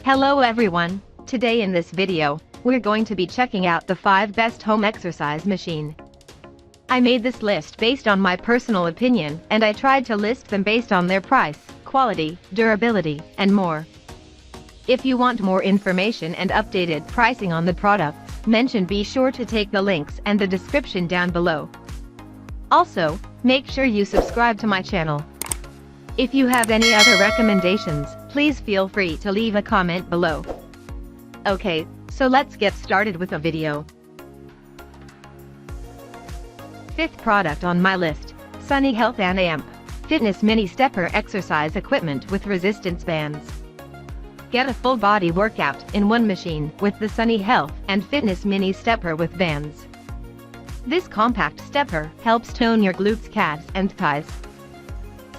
Hello everyone, today in this video, we're going to be checking out the 5 best home exercise machine. I made this list based on my personal opinion and I tried to list them based on their price, quality, durability, and more. If you want more information and updated pricing on the products mentioned, be sure to take the links and the description down below. Also, make sure you subscribe to my channel. If you have any other recommendations, please feel free to leave a comment below. Okay, so let's get started with the video. 5th product on my list, Sunny Health and Amp Fitness Mini Stepper Exercise Equipment with Resistance Bands. Get a full body workout in one machine with the Sunny Health and Fitness Mini Stepper with bands. This compact stepper helps tone your glutes, calves, and thighs.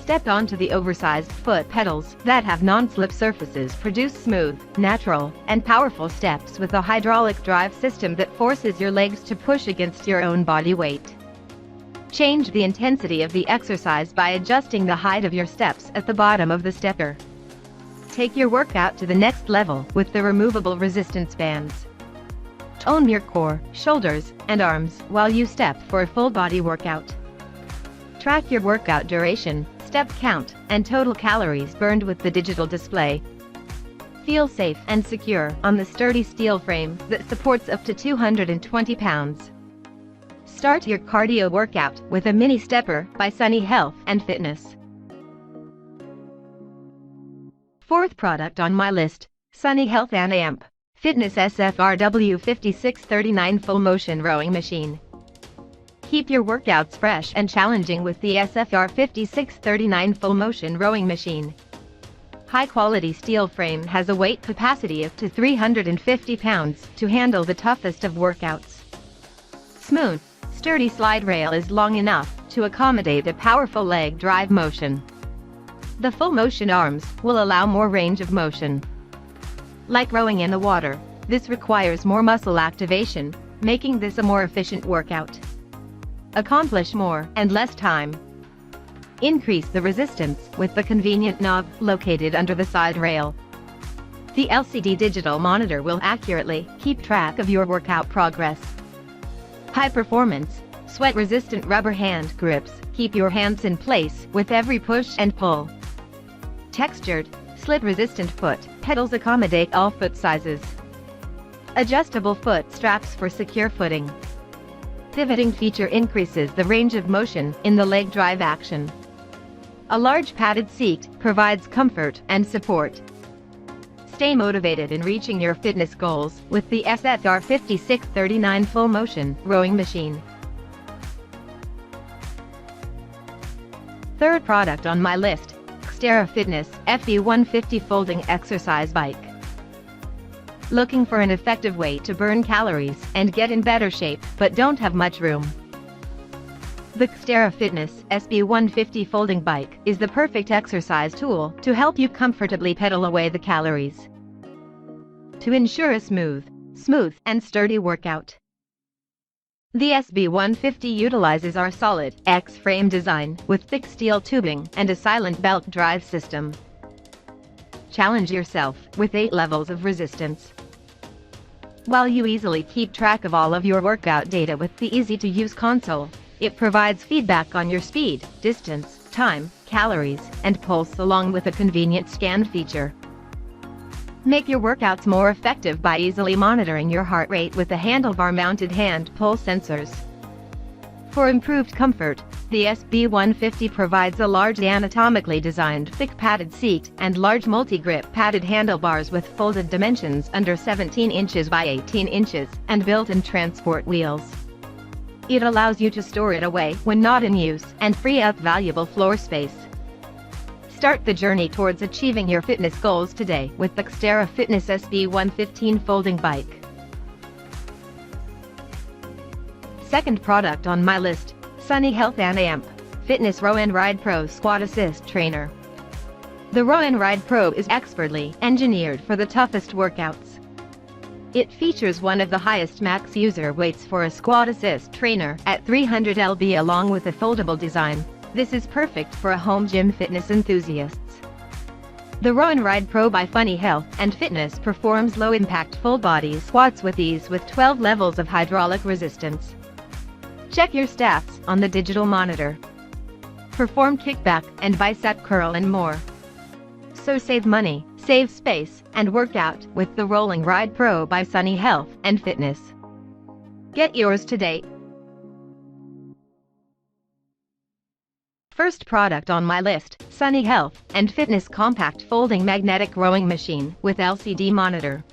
Step onto the oversized foot pedals that have non-slip surfaces. Produce smooth, natural, and powerful steps with a hydraulic drive system that forces your legs to push against your own body weight. Change the intensity of the exercise by adjusting the height of your steps at the bottom of the stepper. Take your workout to the next level with the removable resistance bands. Tone your core, shoulders, and arms while you step for a full body workout. Track your workout duration, step count, and total calories burned with the digital display. Feel safe and secure on the sturdy steel frame that supports up to 220 pounds. Start your cardio workout with a mini stepper by Sunny Health and Fitness. 4th product on my list, Sunny Health and Amp Fitness SFRW 5639 Full Motion Rowing Machine. Keep your workouts fresh and challenging with the SFR 5639 Full Motion Rowing Machine. High-quality steel frame has a weight capacity of up to 350 pounds to handle the toughest of workouts. Smooth, sturdy slide rail is long enough to accommodate a powerful leg drive motion. The full motion arms will allow more range of motion. Like rowing in the water, this requires more muscle activation, making this a more efficient workout. Accomplish more and less time. Increase the resistance with the convenient knob located under the side rail. The LCD digital monitor will accurately keep track of your workout progress. High performance, sweat-resistant rubber hand grips keep your hands in place with every push and pull. Textured, slip-resistant foot pedals accommodate all foot sizes. Adjustable foot straps for secure footing. Pivoting feature increases the range of motion in the leg drive action. A large padded seat provides comfort and support. Stay motivated in reaching your fitness goals with the SFR 5639 Full Motion Rowing Machine. 3rd product on my list, Xterra Fitness FB150 Folding Exercise Bike. Looking for an effective way to burn calories and get in better shape but don't have much room? The Xterra Fitness SB150 Folding Bike is the perfect exercise tool to help you comfortably pedal away the calories. To ensure a smooth and sturdy workout. The SB150 utilizes our solid X-frame design with thick steel tubing and a silent belt drive system. Challenge yourself with 8 levels of resistance. While you easily keep track of all of your workout data with the easy-to-use console, it provides feedback on your speed, distance, time, calories, and pulse along with a convenient scan feature. Make your workouts more effective by easily monitoring your heart rate with the handlebar-mounted hand pull sensors. For improved comfort, the SB150 provides a large anatomically designed thick padded seat and large multi-grip padded handlebars with folded dimensions under 17 inches by 18 inches and built-in transport wheels. It allows you to store it away when not in use and free up valuable floor space. Start the journey towards achieving your fitness goals today with the Xterra Fitness SB150 Folding Bike. 2nd product on my list, Sunny Health and Amp Fitness Row and Ride Pro Squat Assist Trainer. The Row and Ride Pro is expertly engineered for the toughest workouts. It features one of the highest max user weights for a squat assist trainer at 300 lb along with a foldable design. This is perfect for a home gym fitness enthusiasts. The Row and Ride Pro by Funny Health and Fitness performs low-impact full-body squats with ease with 12 levels of hydraulic resistance. Check your stats on the digital monitor. Perform kickback and bicep curl and more. So save money, save space, and work out with the Row and Ride Pro by Sunny Health and Fitness. Get yours today. First product on my list, Sunny Health and Fitness Compact Folding Magnetic Rowing Machine with LCD Monitor.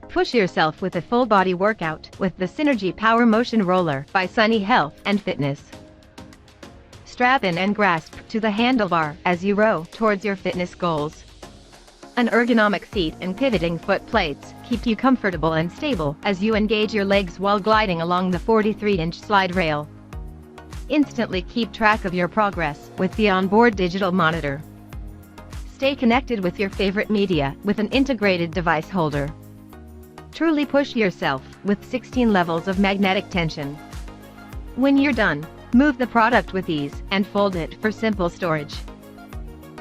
Push yourself with a full-body workout with the Synergy Power Motion Roller by Sunny Health and Fitness. Strap in and grasp to the handlebar as you row towards your fitness goals. An ergonomic seat and pivoting foot plates keep you comfortable and stable as you engage your legs while gliding along the 43-inch slide rail. Instantly keep track of your progress with the onboard digital monitor. Stay connected with your favorite media with an integrated device holder. Truly push yourself with 16 levels of magnetic tension. When you're done, move the product with ease and fold it for simple storage.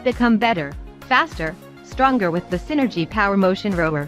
Become better, faster, stronger with the Synergy Power Motion Rower.